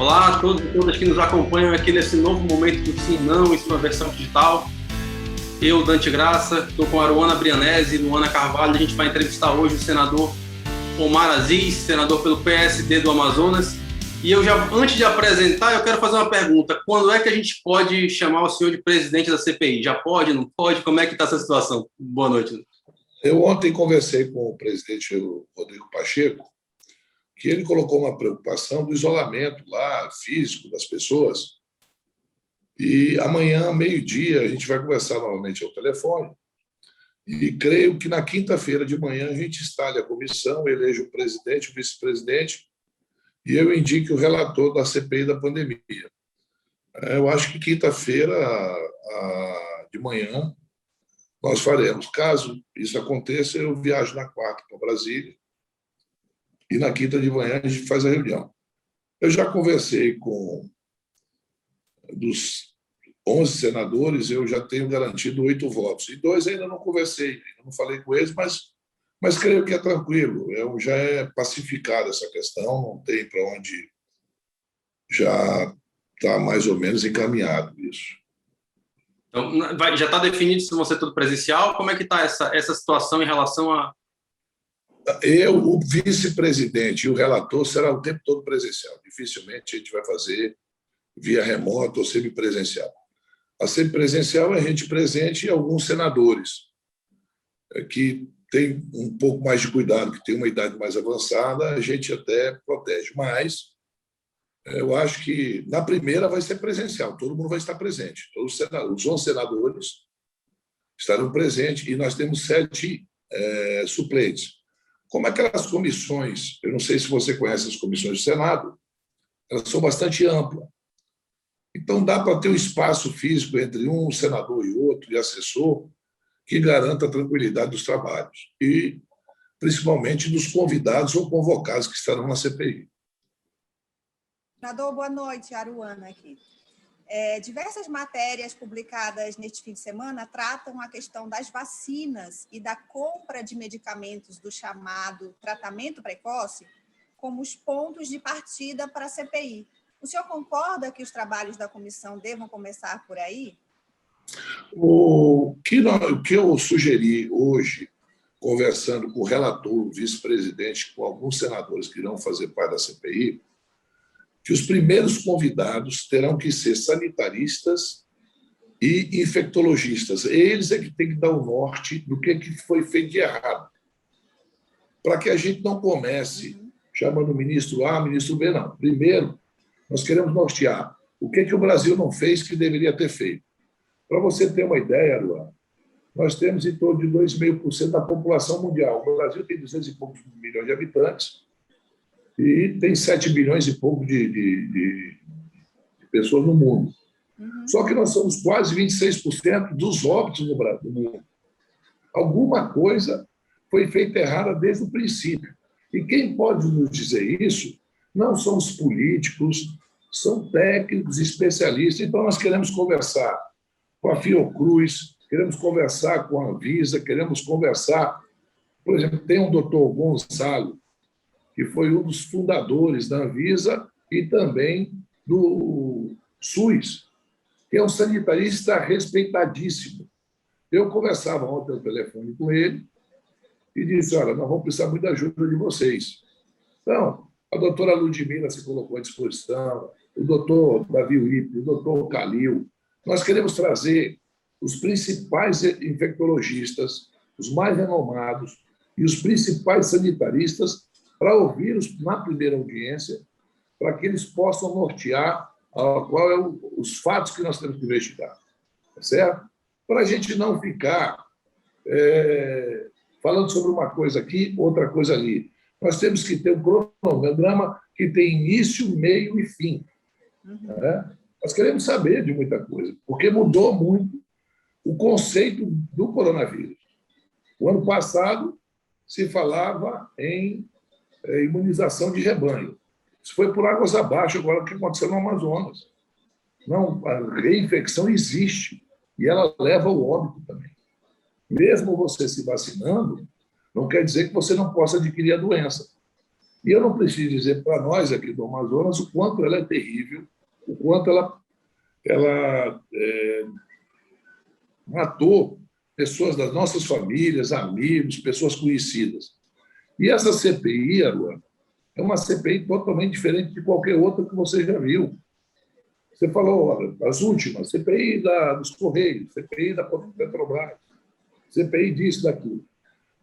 Olá a todos e todas que nos acompanham aqui nesse novo momento do Sim Não em sua versão digital. Eu, Dante Graça, estou com a Aruana Brianese e Luana Carvalho. A gente vai entrevistar hoje o senador Omar Aziz, senador pelo PSD do Amazonas. E antes de apresentar, eu quero fazer uma pergunta. Quando é que a gente pode chamar o senhor de presidente da CPI? Já pode, não pode? Como é que está essa situação? Boa noite. Eu ontem conversei com o presidente Rodrigo Pacheco, que ele colocou uma preocupação do isolamento lá, físico das pessoas. E amanhã, meio-dia, a gente vai conversar novamente ao telefone. E creio que na quinta-feira de manhã a gente instale a comissão, eleja o presidente, o vice-presidente, e eu indique o relator da CPI da pandemia. Eu acho que quinta-feira de manhã nós faremos. Caso isso aconteça, eu viajo na quarta para Brasília e na quinta de manhã a gente faz a reunião. Eu já conversei com dos 11 senadores, eu já tenho garantido 8 votos. E 2 ainda não conversei, ainda não falei com eles, mas creio que é tranquilo. Já é pacificada essa questão, não tem para onde, já está mais ou menos encaminhado isso. Então, já está definido se vão ser tudo presencial? Como é que está essa situação em relação a... O vice-presidente e o relator será o tempo todo presencial. Dificilmente a gente vai fazer via remota ou semipresencial. A semipresencial é a gente presente e alguns senadores que têm um pouco mais de cuidado, que têm uma idade mais avançada, a gente até protege. Mas eu acho que na primeira vai ser presencial, todo mundo vai estar presente. Os 11 senadores estarão presentes e nós temos 7 suplentes. Como aquelas comissões, eu não sei se você conhece as comissões do Senado, elas são bastante amplas. Então, dá para ter um espaço físico entre um senador e outro, e assessor, que garanta a tranquilidade dos trabalhos. E, principalmente, dos convidados ou convocados que estarão na CPI. Senador, boa noite. Aruana aqui. Diversas matérias publicadas neste fim de semana tratam a questão das vacinas e da compra de medicamentos do chamado tratamento precoce como os pontos de partida para a CPI. O senhor concorda que os trabalhos da comissão devam começar por aí? O que eu sugeri hoje, conversando com o relator, o vice-presidente, com alguns senadores que irão fazer parte da CPI, que os primeiros convidados terão que ser sanitaristas e infectologistas. Eles é que têm que dar o norte do que foi feito de errado. Para que a gente não comece chamando o ministro A, ministro B, não. Primeiro, nós queremos nortear o que o Brasil não fez que deveria ter feito. Para você ter uma ideia, Aruana, nós temos em torno de 2,5% da população mundial. O Brasil tem 200 e poucos milhões de habitantes e tem 7 bilhões e pouco de pessoas no mundo. Só que nós somos quase 26% dos óbitos no mundo. Alguma coisa foi feita errada desde o princípio. E quem pode nos dizer isso não são os políticos, são técnicos, especialistas. Então, nós queremos conversar com a Fiocruz, queremos conversar com a Anvisa, queremos conversar... Por exemplo, tem um doutor Gonçalo, que foi um dos fundadores da Anvisa e também do SUS, que é um sanitarista respeitadíssimo. Eu conversava ontem no telefone com ele e disse, olha, nós vamos precisar muito da ajuda de vocês. Então, a doutora Ludmila se colocou à disposição, o doutor Davi Uip, o doutor Calil. Nós queremos trazer os principais infectologistas, os mais renomados e os principais sanitaristas para ouvi-los na primeira audiência, para que eles possam nortear qual é os fatos que nós temos que investigar. Tá certo? Para a gente não ficar falando sobre uma coisa aqui, outra coisa ali. Nós temos que ter um cronograma que tem início, meio e fim. Né? Nós queremos saber de muita coisa, porque mudou muito o conceito do coronavírus. O ano passado se falava em imunização de rebanho. Isso foi por águas abaixo agora o que aconteceu no Amazonas. Não, a reinfecção existe e ela leva ao óbito também. Mesmo você se vacinando, não quer dizer que você não possa adquirir a doença. E eu não preciso dizer para nós aqui do Amazonas o quanto ela é terrível, o quanto ela matou pessoas das nossas famílias, amigos, pessoas conhecidas. E essa CPI, Aruana, é uma CPI totalmente diferente de qualquer outra que você já viu. Você falou, olha, as últimas, CPI dos Correios, CPI da Petrobras, CPI disso, daquilo.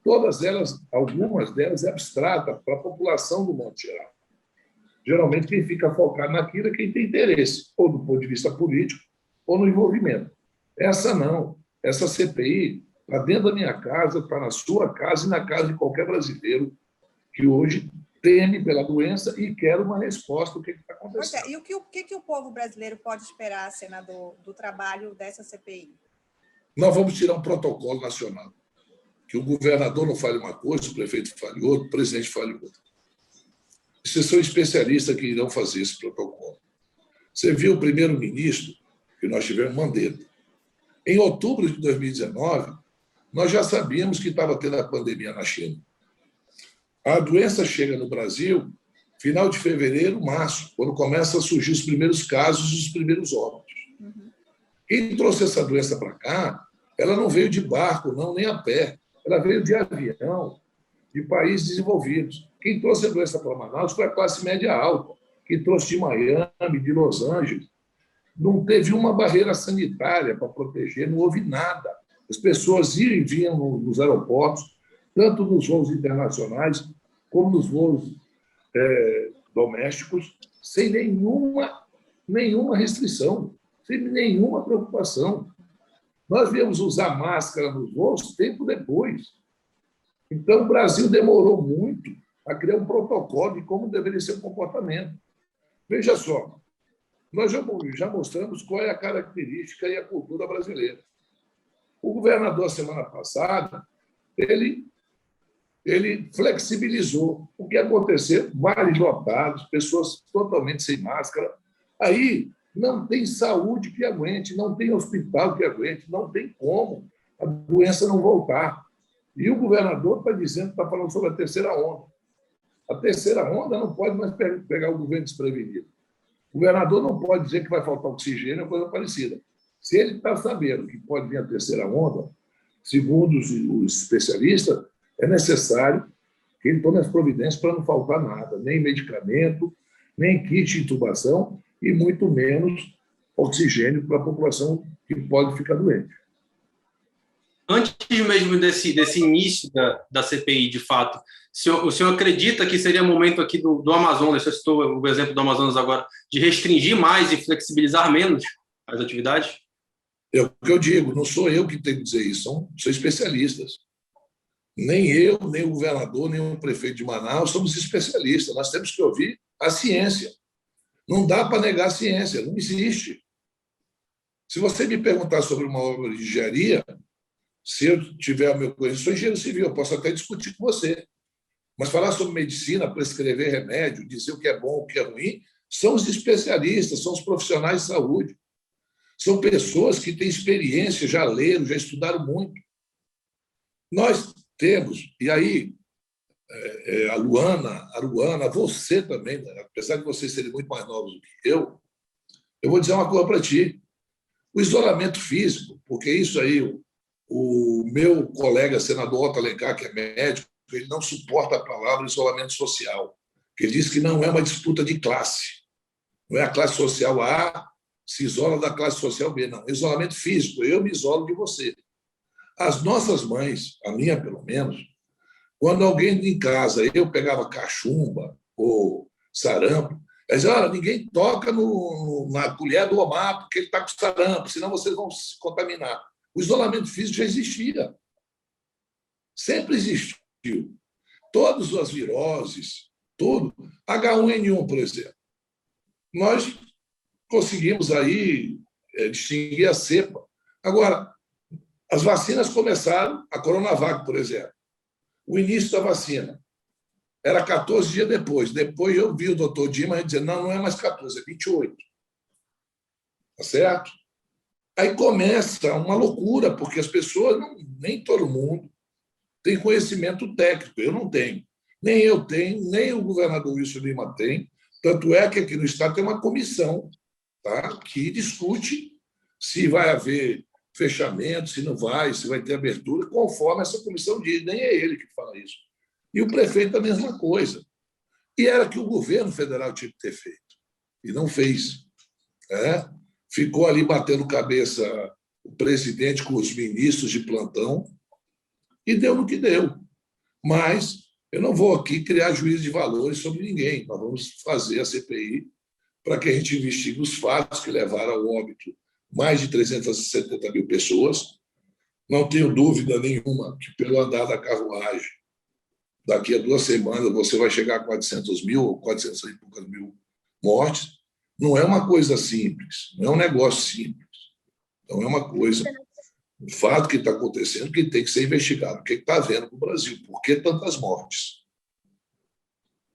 Todas elas, algumas delas, é abstrata para a população do modo geral. Geralmente, quem fica focado naquilo é quem tem interesse, ou do ponto de vista político, ou no envolvimento. Essa não. Essa CPI está dentro da minha casa, está na sua casa e na casa de qualquer brasileiro que hoje teme pela doença e quer uma resposta do que está acontecendo. E o que o povo brasileiro pode esperar, senador, do trabalho dessa CPI? Nós vamos tirar um protocolo nacional, que o governador não fale uma coisa, o prefeito fale outra, o presidente fale outra. Vocês são especialistas que irão fazer esse protocolo. Você viu o primeiro-ministro, que nós tivemos, Mandetta. Em outubro de 2019, nós já sabíamos que estava tendo a pandemia na China. A doença chega no Brasil final de fevereiro, março, quando começam a surgir os primeiros casos e os primeiros óbitos. Quem trouxe essa doença para cá, ela não veio de barco, não, nem a pé. Ela veio de avião, de países desenvolvidos. Quem trouxe a doença para Manaus foi a classe média alta, que trouxe de Miami, de Los Angeles. Não teve uma barreira sanitária para proteger, não houve nada. As pessoas iam e vinham nos aeroportos, tanto nos voos internacionais como nos voos domésticos, sem nenhuma restrição, sem nenhuma preocupação. Nós viemos usar máscara nos voos tempo depois. Então, o Brasil demorou muito a criar um protocolo de como deveria ser o comportamento. Veja só, nós já mostramos qual é a característica e a cultura brasileira. O governador, semana passada, ele flexibilizou. O que aconteceu? Bares lotados, pessoas totalmente sem máscara. Aí não tem saúde que aguente, não tem hospital que aguente, não tem como a doença não voltar. E o governador está falando sobre a terceira onda. A terceira onda não pode mais pegar o governo desprevenido. O governador não pode dizer que vai faltar oxigênio ou coisa parecida. Se ele está sabendo que pode vir a terceira onda, segundo os especialistas, é necessário que ele tome as providências para não faltar nada, nem medicamento, nem kit de intubação e muito menos oxigênio para a população que pode ficar doente. Antes mesmo desse início da CPI, de fato, o senhor acredita que seria momento aqui do Amazonas, você citou o exemplo do Amazonas agora, de restringir mais e flexibilizar menos as atividades? É o que eu digo, não sou eu que tenho que dizer isso, são especialistas. Nem eu, nem o governador, nem o prefeito de Manaus somos especialistas. Nós temos que ouvir a ciência. Não dá para negar a ciência, não existe. Se você me perguntar sobre uma obra de engenharia, se eu tiver o meu conhecimento, sou engenheiro civil, eu posso até discutir com você. Mas falar sobre medicina, prescrever remédio, dizer o que é bom, o que é ruim, são os especialistas, são os profissionais de saúde. São pessoas que têm experiência, já leram, já estudaram muito. Nós temos, e aí, a Luana, você também, apesar de vocês serem muito mais novos do que eu vou dizer uma coisa para ti. O isolamento físico, porque isso aí, o meu colega senador Otto Alencar, que é médico, ele não suporta a palavra isolamento social, que ele diz que não é uma disputa de classe. Não é a classe social A se isola da classe social B, não. Isolamento físico, eu me isolo de você. As nossas mães, a minha pelo menos, quando alguém em casa, eu pegava cachumba ou sarampo, eles diziam, olha, ninguém toca na colher do Omar porque ele está com sarampo, senão vocês vão se contaminar. O isolamento físico já existia. Sempre existiu. Todas as viroses, tudo. H1N1, por exemplo. Nós conseguimos aí distinguir a cepa. Agora, as vacinas começaram, a Coronavac, por exemplo. O início da vacina era 14 dias depois. Depois eu vi o doutor Dima dizendo, não é mais 14, é 28. Tá certo? Aí começa uma loucura, porque as pessoas, nem todo mundo tem conhecimento técnico, eu não tenho. Nem eu tenho, nem o governador Wilson Lima tem. Tanto é que aqui no Estado tem uma comissão, tá, que discute se vai haver fechamento, se não vai, se vai ter abertura, conforme essa comissão diz. Nem é ele que fala isso. E o prefeito a mesma coisa. E era que o governo federal tinha que ter feito. E não fez. Ficou ali batendo cabeça o presidente com os ministros de plantão e deu no que deu. Mas eu não vou aqui criar juízo de valores sobre ninguém. Nós vamos fazer a CPI para que a gente investigue os fatos que levaram ao óbito mais de 370 mil pessoas. Não tenho dúvida nenhuma que, pelo andar da carruagem, daqui a 2 semanas você vai chegar a 400 mil ou 400 e poucas mil mortes. Não é uma coisa simples, não é um negócio simples. Então, é uma coisa, um fato que está acontecendo que tem que ser investigado. O que está havendo no Brasil? Por que tantas mortes?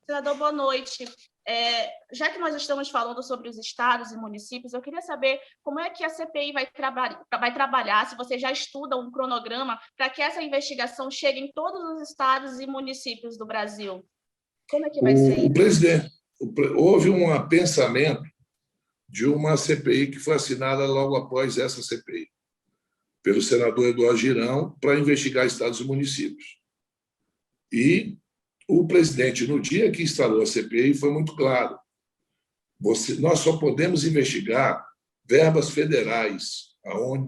Senador, boa noite. Já que nós estamos falando sobre os estados e municípios, eu queria saber como é que a CPI vai trabalhar, se você já estuda um cronograma para que essa investigação chegue em todos os estados e municípios do Brasil. Como é que vai ser? O presidente, houve um pensamento de uma CPI que foi assinada logo após essa CPI, pelo senador Eduardo Girão, para investigar estados e municípios. E o presidente, no dia que instalou a CPI, foi muito claro. Nós só podemos investigar verbas federais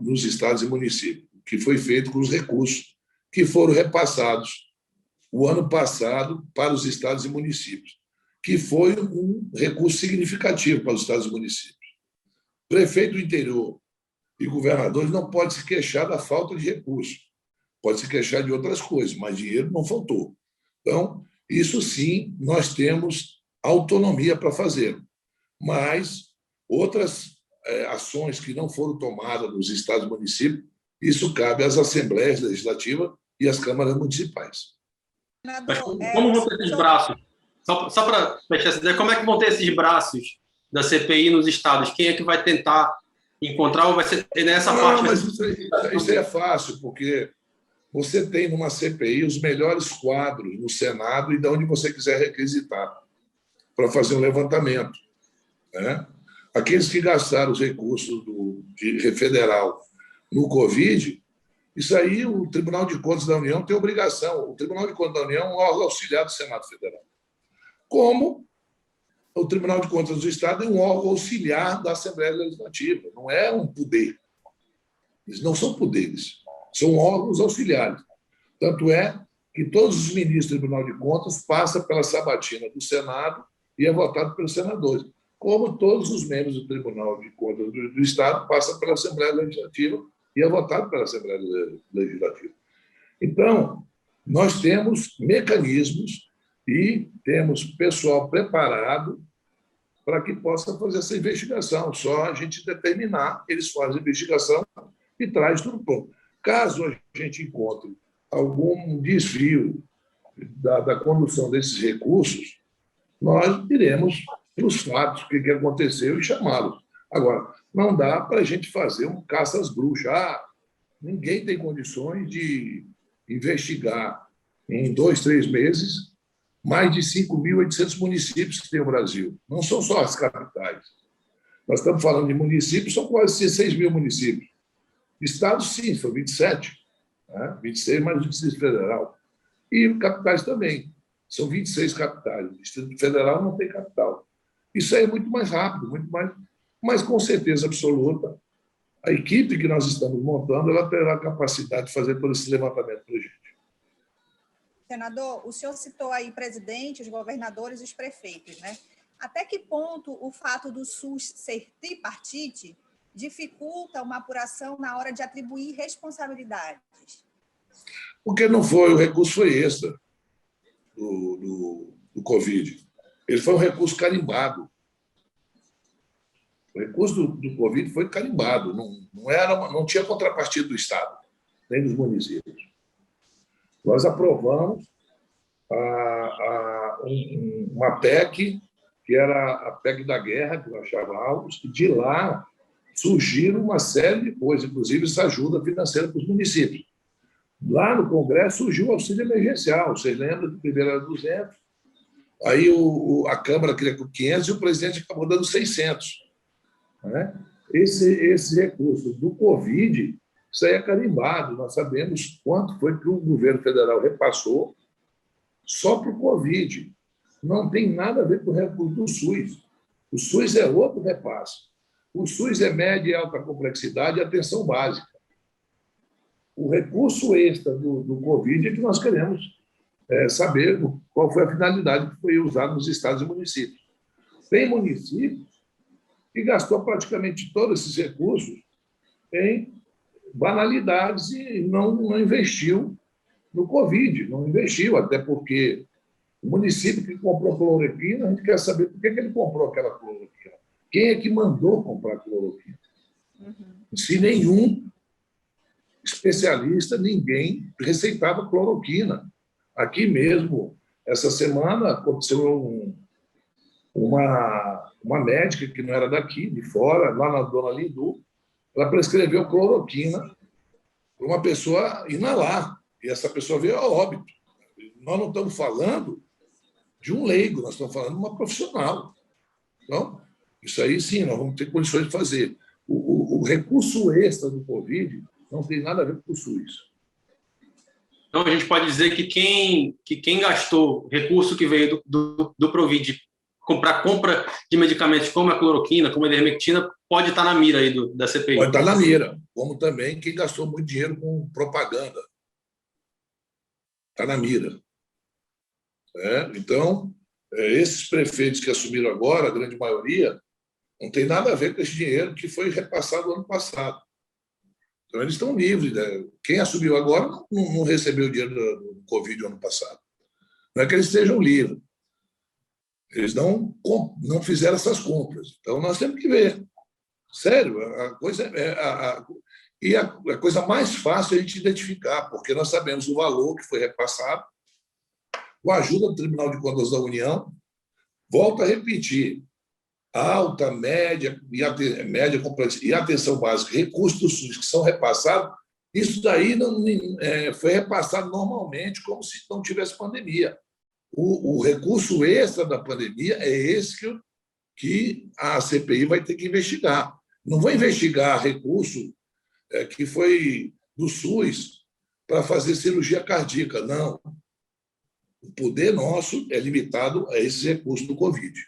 nos estados e municípios, que foi feito com os recursos que foram repassados o ano passado para os estados e municípios, que foi um recurso significativo para os estados e municípios. Prefeito do interior e governadores não podem se queixar da falta de recursos, pode se queixar de outras coisas, mas dinheiro não faltou. Então, isso sim, nós temos autonomia para fazer. Mas outras ações que não foram tomadas nos estados e municípios, isso cabe às assembleias legislativas e às câmaras municipais. Mas como vão ter esses braços? Só para fechar essa ideia, como é que vão ter esses braços da CPI nos estados? Quem é que vai tentar encontrar ou vai ser nessa parte? Não, mas isso aí é fácil, porque você tem numa CPI os melhores quadros no Senado e de onde você quiser requisitar para fazer um levantamento. Aqueles que gastaram os recursos de federal no Covid, isso aí o Tribunal de Contas da União tem obrigação. O Tribunal de Contas da União é um órgão auxiliar do Senado Federal. Como o Tribunal de Contas do Estado é um órgão auxiliar da Assembleia Legislativa, não é um poder. Eles não são poderes, são órgãos auxiliares. Tanto é que todos os ministros do Tribunal de Contas passam pela sabatina do Senado e é votado pelos senadores, como todos os membros do Tribunal de Contas do Estado passam pela Assembleia Legislativa e é votado pela Assembleia Legislativa. Então, nós temos mecanismos e temos pessoal preparado para que possa fazer essa investigação. Só a gente determinar, eles fazem a investigação e traz tudo pronto. Caso a gente encontre algum desvio da condução desses recursos, nós iremos os fatos, o que aconteceu, e chamá-los. Agora, não dá para a gente fazer um caça às bruxas. Ninguém tem condições de investigar em 2, 3 meses mais de 5.800 municípios que tem o Brasil. Não são só as capitais. Nós estamos falando de municípios, são quase 6 mil municípios. Estados, sim, são 27. 26 mais o Distrito Federal. E capitais também. São 26 capitais. O Distrito Federal não tem capital. Isso aí é muito mais rápido, muito mais... Mas, com certeza absoluta, a equipe que nós estamos montando ela terá a capacidade de fazer todo esse levantamento para a gente. Senador, o senhor citou aí presidente, os governadores e os prefeitos, né? Até que ponto o fato do SUS ser tripartite dificulta uma apuração na hora de atribuir responsabilidades? Porque não foi, o recurso foi extra do Covid. Ele foi um recurso carimbado. O recurso do Covid foi carimbado, não tinha contrapartida do Estado, nem dos municípios. Nós aprovamos uma PEC, que era a PEC da guerra, que nós chamávamos, e de lá surgiram uma série de coisas, inclusive essa ajuda financeira para os municípios. Lá no Congresso surgiu o auxílio emergencial. Vocês lembram que o primeiro era 200, aí a Câmara queria com 500 e o presidente acabou dando 600. Né? Esse recurso do Covid, isso aí é carimbado. Nós sabemos quanto foi que o governo federal repassou só para o Covid. Não tem nada a ver com o recurso do SUS. O SUS é outro repasse. O SUS é média e alta complexidade e atenção básica. O recurso extra do Covid é que nós queremos saber qual foi a finalidade que foi usada nos estados e municípios. Tem municípios que gastou praticamente todos esses recursos em banalidades e não investiu no Covid, não investiu, até porque o município que comprou cloroquina, a gente quer saber por que ele comprou aquela cloroquina. Quem é que mandou comprar cloroquina? Se nenhum especialista, ninguém receitava cloroquina. Aqui mesmo, essa semana, aconteceu uma médica que não era daqui, de fora, lá na Dona Lindu, ela prescreveu cloroquina para uma pessoa inalar, e essa pessoa veio a óbito. Nós não estamos falando de um leigo, nós estamos falando de uma profissional. Então, isso aí sim, nós vamos ter condições de fazer. O recurso extra do Covid não tem nada a ver com o SUS. Então, a gente pode dizer que quem gastou recurso que veio do Provid para compra de medicamentos como a cloroquina, como a ivermectina, pode estar na mira aí da CPI. Pode estar na mira, como também quem gastou muito dinheiro com propaganda. Está na mira. Então, esses prefeitos que assumiram agora, a grande maioria, não tem nada a ver com esse dinheiro que foi repassado ano passado. Então, eles estão livres. Né? Quem assumiu agora não recebeu o dinheiro do Covid ano passado. Não é que eles estejam livres. Eles não fizeram essas compras. Então, nós temos que ver. Sério, a coisa e a coisa mais fácil é a gente identificar, porque nós sabemos o valor que foi repassado, com a ajuda do Tribunal de Contas da União. Volto a repetir, alta, média e atenção básica, recursos do SUS que são repassados, isso daí foi repassado normalmente, como se não tivesse pandemia. O recurso extra da pandemia é esse que a CPI vai ter que investigar. Não vai investigar recurso que foi do SUS para fazer cirurgia cardíaca, não. O poder nosso é limitado a esses recursos do Covid.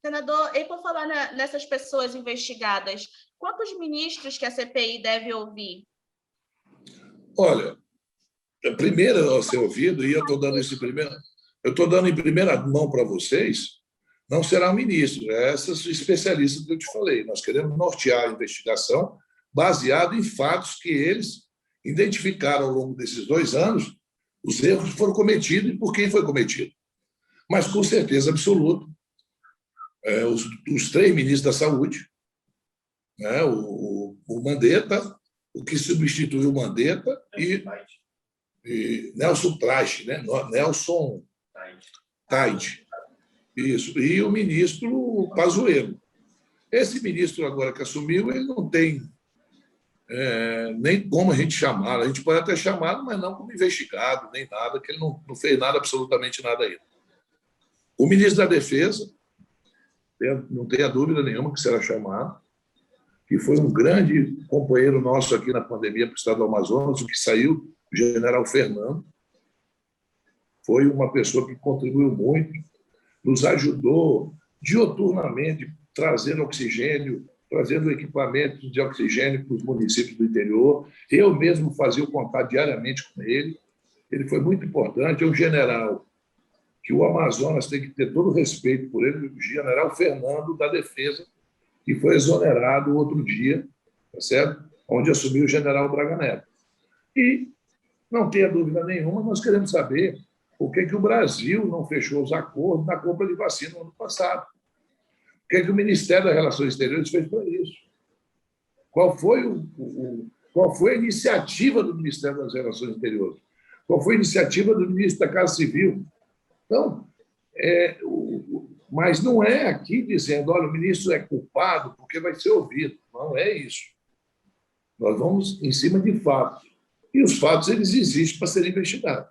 Senador, e por falar nessas pessoas investigadas, quantos ministros que a CPI deve ouvir? Olha, a primeira a ser ouvido, e eu estou dando em primeira mão para vocês, não será o ministro, é essas especialistas que eu te falei. Nós queremos nortear a investigação baseado em fatos que eles identificaram ao longo desses 2 anos, os erros que foram cometidos e por quem foi cometido. Mas, com certeza absoluta, os 3 ministros da Saúde, né, o Mandetta, o que substituiu o Mandetta e Nelson Teich, né? Nelson Teich. Isso, e o ministro Pazuello. Esse ministro agora que assumiu, ele não tem nem como a gente chamar. A gente pode até chamar, mas não como investigado, nem nada, que ele não fez nada, absolutamente nada ainda. O ministro da Defesa, não tenha dúvida nenhuma que será chamado, que foi um grande companheiro nosso aqui na pandemia para o estado do Amazonas, o que saiu, o general Fernando. Foi uma pessoa que contribuiu muito, nos ajudou dioturnamente, trazendo oxigênio, trazendo equipamentos de oxigênio para os municípios do interior. Eu mesmo fazia o contato diariamente com ele. Ele foi muito importante. É um general que o Amazonas tem que ter todo o respeito por ele, o general Fernando da Defesa, que foi exonerado outro dia, tá certo? Onde assumiu o general Braga Neto. E, não tenha dúvida nenhuma, nós queremos saber por que o Brasil não fechou os acordos na compra de vacina no ano passado. O que o Ministério das Relações Exteriores fez para isso? Qual foi a iniciativa do Ministério das Relações Exteriores? Qual foi a iniciativa do ministro da Casa Civil? Então, mas não é aqui dizendo, olha, o ministro é culpado porque vai ser ouvido. Não é isso. Nós vamos em cima de fatos. e os fatos eles existem para serem investigados.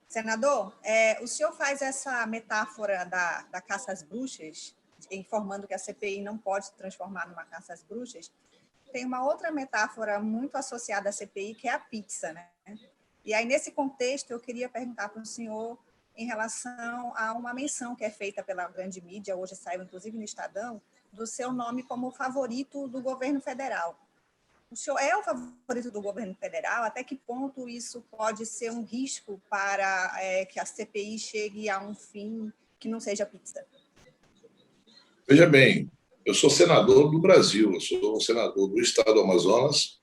Senador, o senhor faz essa metáfora da caça às bruxas, informando que a CPI não pode se transformar numa caça às bruxas. Tem uma outra metáfora muito associada à CPI, que é a pizza, né? E aí, nesse contexto, eu queria perguntar para o senhor em relação a uma menção que é feita pela grande mídia, hoje saiu inclusive no Estadão, do seu nome como favorito do governo federal. O senhor é o favorito do governo federal? Até que ponto isso pode ser um risco para que a CPI chegue a um fim que não seja pizza? Veja bem, eu sou senador do Brasil, eu sou um senador do estado do Amazonas,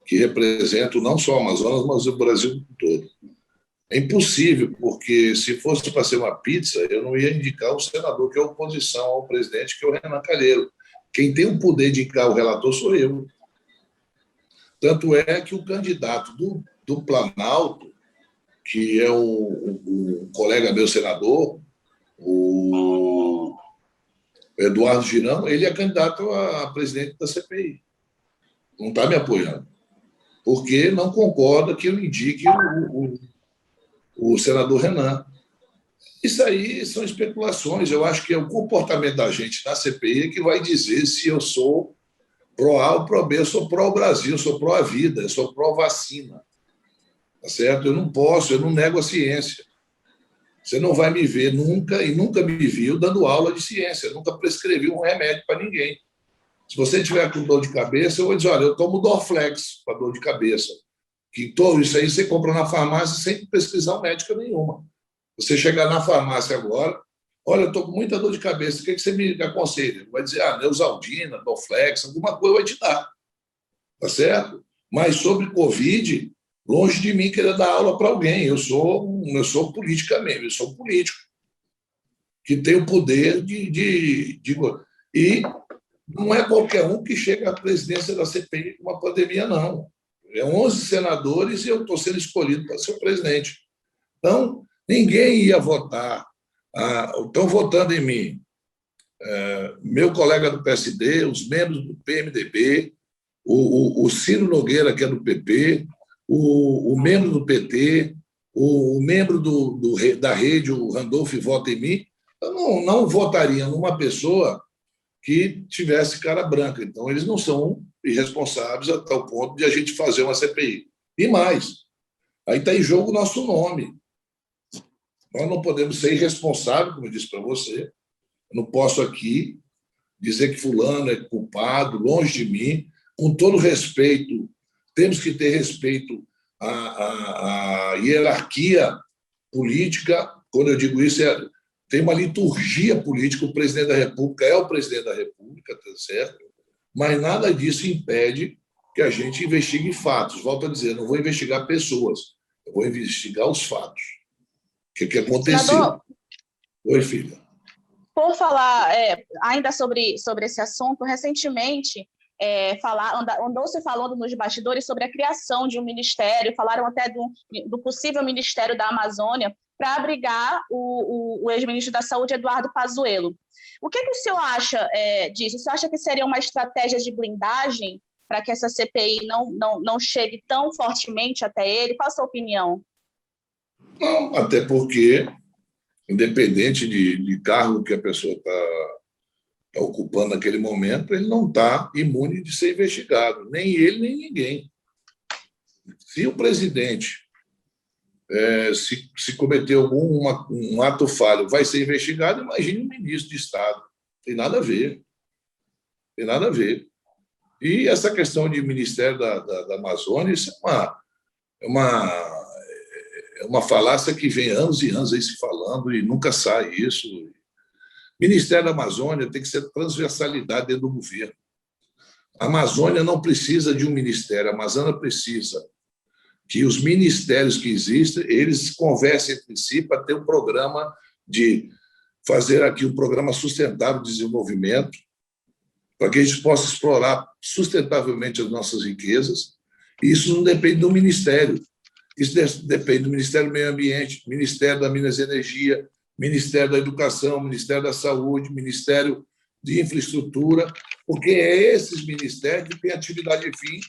que represento não só o Amazonas, mas o Brasil todo. É impossível, porque se fosse para ser uma pizza, eu não ia indicar o senador que é oposição ao presidente, que é o Renan Calheiros. Quem tem o poder de indicar o relator sou eu. Tanto é que o candidato do Planalto, que é o colega meu senador, o Eduardo Girão, ele é candidato a presidente da CPI. Não está me apoiando. Porque não concorda que eu indique o senador Renan. Isso aí são especulações. Eu acho que é o comportamento da gente na CPI que vai dizer se eu sou pró-A ou pró-B. Eu sou pró-Brasil, eu sou pró-vida, eu sou pró-vacina. Tá certo? Eu não posso, eu não nego a ciência. Você não vai me ver nunca, e nunca me viu, dando aula de ciência. Eu nunca prescrevi um remédio para ninguém. Se você tiver com dor de cabeça, eu vou dizer, olha, eu tomo Dorflex para dor de cabeça. Que todo isso aí você compra na farmácia sem prescrição médica nenhuma. Você chegar na farmácia agora, olha, eu estou com muita dor de cabeça, o que você me aconselha? Vai dizer, Neosaldina, Dorflex, alguma coisa vai te dar. Tá certo? Mas sobre Covid, longe de mim querer dar aula para alguém. Eu sou política mesmo, eu sou um político que tem o poder de... E não é qualquer um que chega à presidência da CPI com uma pandemia, não. É 11 senadores e eu estou sendo escolhido para ser o presidente. Então, ninguém ia votar. Estão votando em mim. Meu colega do PSD, os membros do PMDB, o Ciro Nogueira, que é do PP, o membro do PT, o membro da rede, o Randolph, vota em mim. Eu não votaria numa pessoa que tivesse cara branca. Então, eles não são irresponsáveis a tal ponto de a gente fazer uma CPI. E mais, aí está em jogo o nosso nome. Nós não podemos ser irresponsáveis, como eu disse para você. Eu não posso aqui dizer que fulano é culpado, longe de mim. Com todo respeito, temos que ter respeito à hierarquia política. Quando eu digo isso, tem uma liturgia política, o presidente da República é o presidente da República, tá certo? Mas nada disso impede que a gente investigue fatos. Volto a dizer, não vou investigar pessoas, eu vou investigar os fatos. O que aconteceu? Senador, Oi, filha. por falar ainda sobre esse assunto, recentemente andou-se falando nos bastidores sobre a criação de um ministério, falaram até do possível Ministério da Amazônia, para abrigar o ex-ministro da Saúde, Eduardo Pazuello. O que o senhor acha disso? O senhor acha que seria uma estratégia de blindagem para que essa CPI não chegue tão fortemente até ele? Qual a sua opinião? Não, até porque, independente de cargo que a pessoa está ocupando naquele momento, ele não está imune de ser investigado, nem ele, nem ninguém. Se o presidente se cometer um ato falho, vai ser investigado, imagine um ministro de Estado. Tem nada a ver. Tem nada a ver. E essa questão de Ministério da Amazônia, isso é uma falácia que vem anos e anos aí se falando e nunca sai isso. Ministério da Amazônia tem que ser transversalidade dentro do governo. A Amazônia não precisa de um ministério, a Amazônia precisa que os ministérios que existem, eles conversem entre si para ter um programa de fazer aqui um programa sustentável de desenvolvimento, para que a gente possa explorar sustentavelmente as nossas riquezas. E isso não depende do ministério. Isso depende do Ministério do Meio Ambiente, Ministério da Minas e Energia, Ministério da Educação, Ministério da Saúde, Ministério de Infraestrutura, porque é esses ministérios que têm atividade fim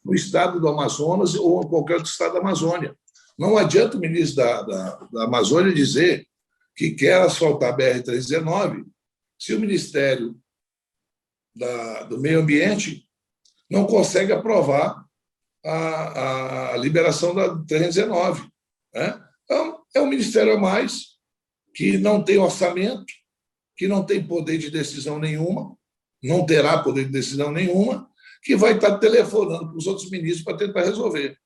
no estado do Amazonas ou em qualquer outro estado da Amazônia. Não adianta o ministro da Amazônia dizer que quer asfaltar a BR-319 se o Ministério do Meio Ambiente não consegue aprovar a liberação da 319. Né? Então, é um ministério a mais que não tem orçamento, que não tem poder de decisão nenhuma, não terá poder de decisão nenhuma, que vai estar telefonando para os outros ministros para tentar resolver.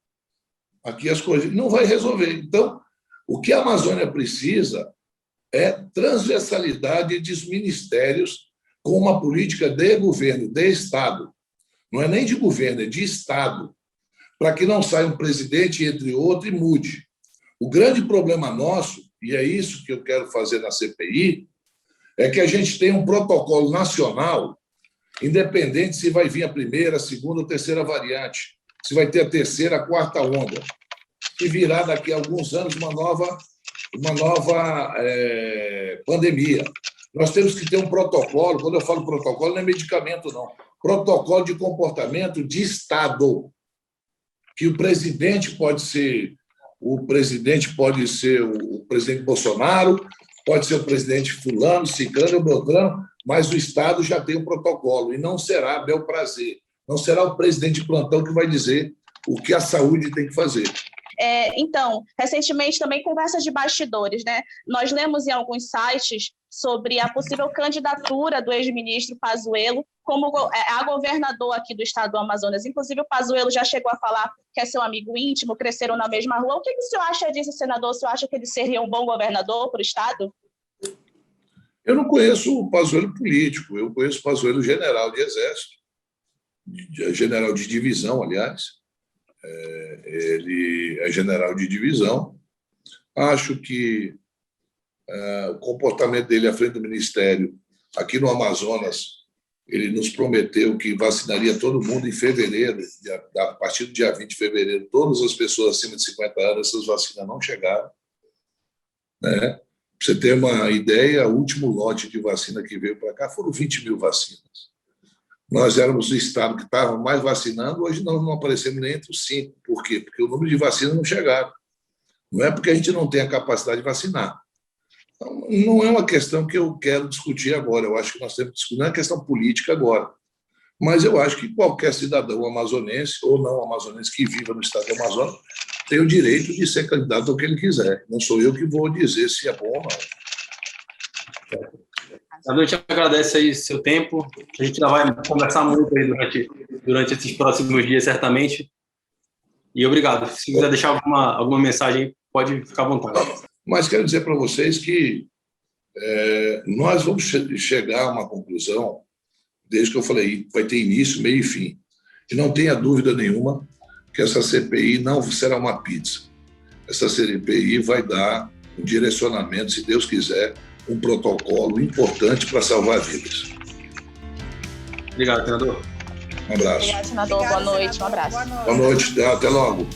Aqui as coisas não vai resolver. Então, o que a Amazônia precisa é transversalidade dos ministérios com uma política de governo, de Estado. Não é nem de governo, é de Estado, para que não saia um presidente entre outro e mude. O grande problema nosso, e é isso que eu quero fazer na CPI, é que a gente tem um protocolo nacional, independente se vai vir a primeira, a segunda ou terceira variante, se vai ter a terceira, a quarta onda, e virá daqui a alguns anos uma nova pandemia. Nós temos que ter um protocolo, quando eu falo protocolo, não é medicamento, não. Protocolo de comportamento de Estado, que o presidente pode ser o presidente Bolsonaro, pode ser o presidente fulano, ciclano ou beltrano, mas o Estado já tem um protocolo, e não será bel prazer, não será o presidente de plantão que vai dizer o que a saúde tem que fazer. Então, recentemente também conversas de bastidores, né? Nós lemos em alguns sites sobre a possível candidatura do ex-ministro Pazuello como a governador aqui do estado do Amazonas. Inclusive, o Pazuello já chegou a falar que é seu amigo íntimo, cresceram na mesma rua. O que o senhor acha disso, senador? O senhor acha que ele seria um bom governador para o estado? Eu não conheço o Pazuello político, eu conheço o Pazuello general de exército, general de divisão, aliás. Ele é general de divisão. Acho que o comportamento dele à frente do Ministério, aqui no Amazonas, ele nos prometeu que vacinaria todo mundo em fevereiro, a partir do dia 20 de fevereiro, todas as pessoas acima de 50 anos, essas vacinas não chegaram. Né? Para você ter uma ideia, o último lote de vacina que veio para cá foram 20 mil vacinas. Nós éramos o estado que estava mais vacinando, hoje nós não aparecemos nem entre os 5. Por quê? Porque o número de vacinas não chegaram. Não é porque a gente não tem a capacidade de vacinar. Então, não é uma questão que eu quero discutir agora. Eu acho que nós temos que discutir, não é questão política agora. Mas eu acho que qualquer cidadão amazonense ou não amazonense que viva no estado do Amazonas tem o direito de ser candidato ao que ele quiser. Não sou eu que vou dizer se é bom ou não. A gente agradece aí seu tempo. A gente já vai conversar muito aí durante esses próximos dias, certamente. E obrigado. Se quiser deixar alguma mensagem, pode ficar à vontade. Mas quero dizer para vocês que nós vamos chegar a uma conclusão, desde que eu falei, vai ter início, meio e fim. E não tenha dúvida nenhuma que essa CPI não será uma pizza. Essa CPI vai dar um direcionamento, se Deus quiser, um protocolo importante para salvar vidas. Obrigado, senador. Um abraço. Obrigado, senador. Boa noite. Um abraço. Boa noite. Até logo.